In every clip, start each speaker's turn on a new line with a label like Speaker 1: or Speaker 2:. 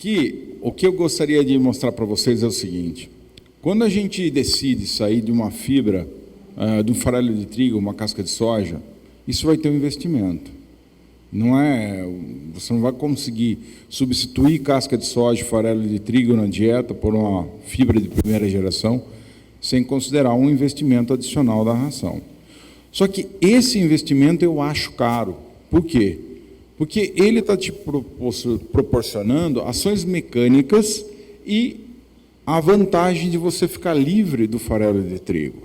Speaker 1: Aqui, o que eu gostaria de mostrar para vocês é o seguinte. Quando a gente decide sair de uma fibra, de um farelo de trigo, uma casca de soja, isso vai ter um investimento. Você não vai conseguir substituir casca de soja e farelo de trigo na dieta por uma fibra de primeira geração, sem considerar um investimento adicional da ração. Só que esse investimento eu acho caro. Por quê? Porque ele está te proporcionando ações mecânicas e a vantagem de você ficar livre do farelo de trigo.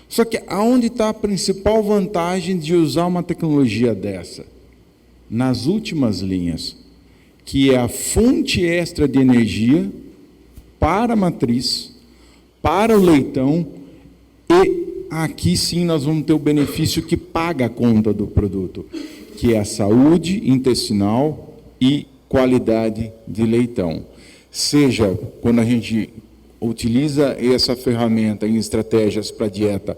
Speaker 1: Só que aonde está a principal vantagem de usar uma tecnologia dessa? Nas últimas linhas, que é a fonte extra de energia para a matriz, para o leitão, e aqui sim nós vamos ter o benefício que paga a conta do produto, que é a saúde intestinal e qualidade de leitão. Seja quando a gente utiliza essa ferramenta em estratégias para dieta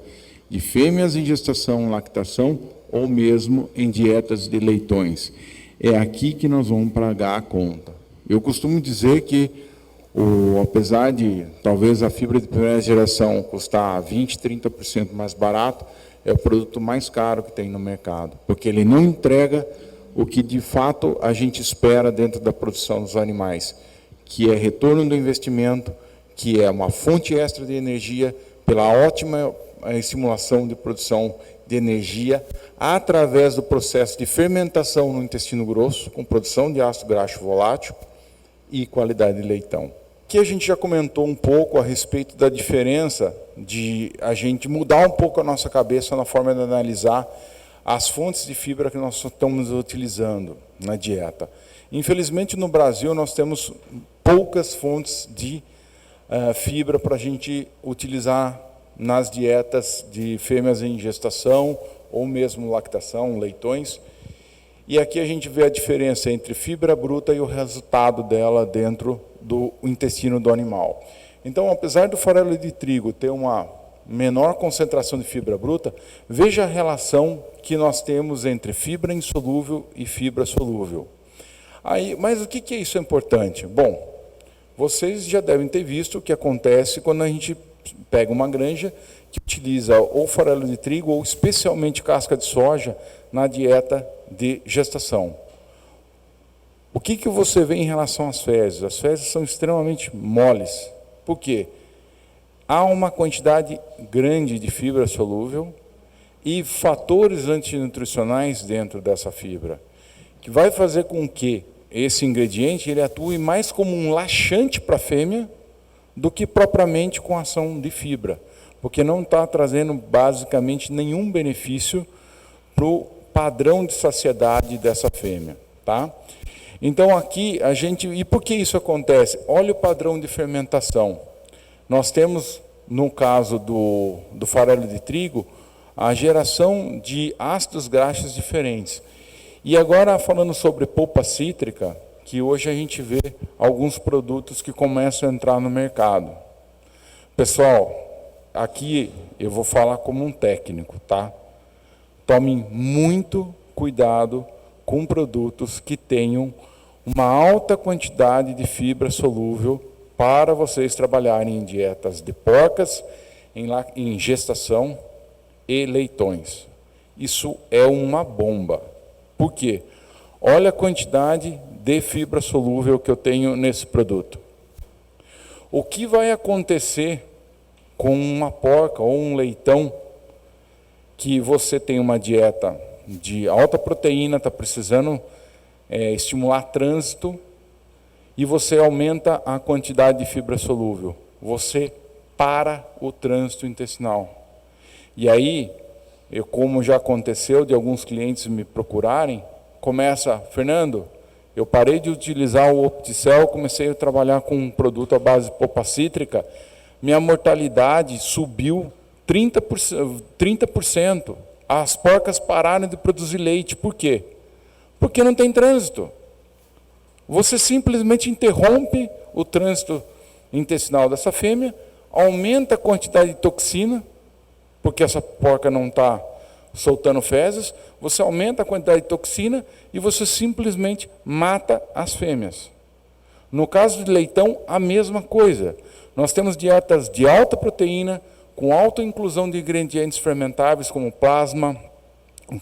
Speaker 1: de fêmeas em gestação, lactação, ou mesmo em dietas de leitões. É aqui que nós vamos pagar a conta. Eu costumo dizer que, apesar de talvez a fibra de primeira geração custar 20%, 30% mais barato, é o produto mais caro que tem no mercado, porque ele não entrega o que de fato a gente espera dentro da produção dos animais, que é retorno do investimento, que é uma fonte extra de energia, pela ótima estimulação de produção de energia, através do processo de fermentação no intestino grosso, com produção de ácido graxo volátil e qualidade de leitão. Que a gente já comentou um pouco a respeito da diferença de a gente mudar um pouco a nossa cabeça na forma de analisar as fontes de fibra que nós estamos utilizando na dieta. Infelizmente, no Brasil, nós temos poucas fontes de fibra para a gente utilizar nas dietas de fêmeas em gestação ou mesmo lactação, leitões. E aqui a gente vê a diferença entre fibra bruta e o resultado dela dentro do intestino do animal. Então, apesar do farelo de trigo ter uma menor concentração de fibra bruta, veja a relação que nós temos entre fibra insolúvel e fibra solúvel. Mas o que é isso importante? Bom, vocês já devem ter visto o que acontece quando a gente pega uma granja que utiliza ou farelo de trigo ou especialmente casca de soja na dieta de gestação. O que você vê em relação às fezes? As fezes são extremamente moles. Por quê? Há uma quantidade grande de fibra solúvel e fatores antinutricionais dentro dessa fibra, que vai fazer com que esse ingrediente ele atue mais como um laxante para a fêmea do que propriamente com ação de fibra, porque não está trazendo basicamente nenhum benefício para o padrão de saciedade dessa fêmea. Tá? Então aqui a gente... E por que isso acontece? Olha o padrão de fermentação. Nós temos, no caso do farelo de trigo, a geração de ácidos graxos diferentes. E agora, falando sobre polpa cítrica, que hoje a gente vê alguns produtos que começam a entrar no mercado. Pessoal, aqui eu vou falar como um técnico, tá? Tomem muito cuidado com produtos que tenham uma alta quantidade de solúvel para vocês trabalharem em dietas de porcas, em gestação e leitões. Isso é uma bomba. Por quê? Olha a quantidade de fibra solúvel que eu tenho nesse produto. O que vai acontecer com uma porca ou um leitão que você tem uma dieta de alta proteína, está precisando estimular trânsito, e você aumenta a quantidade de fibra solúvel? Você para o trânsito intestinal. E aí, como já aconteceu de alguns clientes me procurarem, começa, Fernando, eu parei de utilizar o Opticel, comecei a trabalhar com um produto à base de polpa cítrica, minha mortalidade subiu 30%. As porcas pararam de produzir leite. Por quê? Porque não tem trânsito. Você simplesmente interrompe o trânsito intestinal dessa fêmea, aumenta a quantidade de toxina, porque essa porca não está soltando fezes, você aumenta a quantidade de toxina e você simplesmente mata as fêmeas.
Speaker 2: No caso de leitão, a mesma coisa. Nós temos dietas de alta proteína, com alta inclusão de ingredientes fermentáveis, como plasma,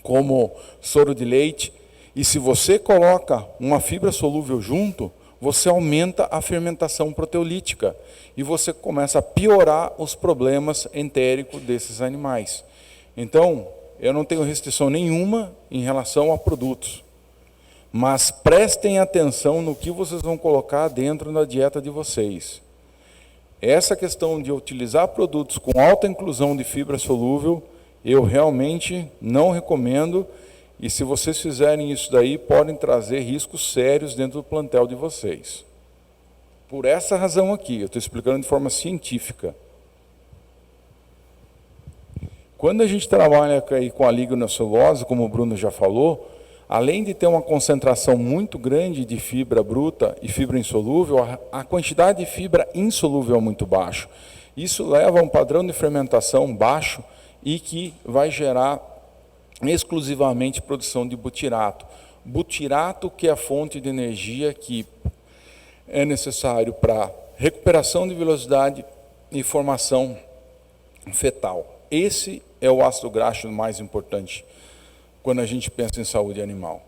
Speaker 2: como soro de leite. E se você coloca uma fibra solúvel junto, você aumenta a fermentação proteolítica. E você começa a piorar os problemas entéricos desses animais. Então, eu não tenho restrição nenhuma em relação a produtos. Mas prestem atenção no que vocês vão colocar dentro da dieta de vocês. Essa questão de utilizar produtos com alta inclusão de fibra solúvel, eu realmente não recomendo, e se vocês fizerem isso daí, podem trazer riscos sérios dentro do plantel de vocês. Por essa razão aqui, eu estou explicando de forma científica. Quando a gente trabalha aí com a lignocelulose, como o Bruno já falou, além de ter uma concentração muito grande de fibra bruta e fibra insolúvel, a quantidade de fibra insolúvel é muito baixa. Isso leva a um padrão de fermentação baixo e que vai gerar exclusivamente produção de butirato. Butirato, que é a fonte de energia que é necessário para recuperação de velocidade e formação fetal. Esse é o ácido graxo mais importante quando a gente pensa em saúde animal.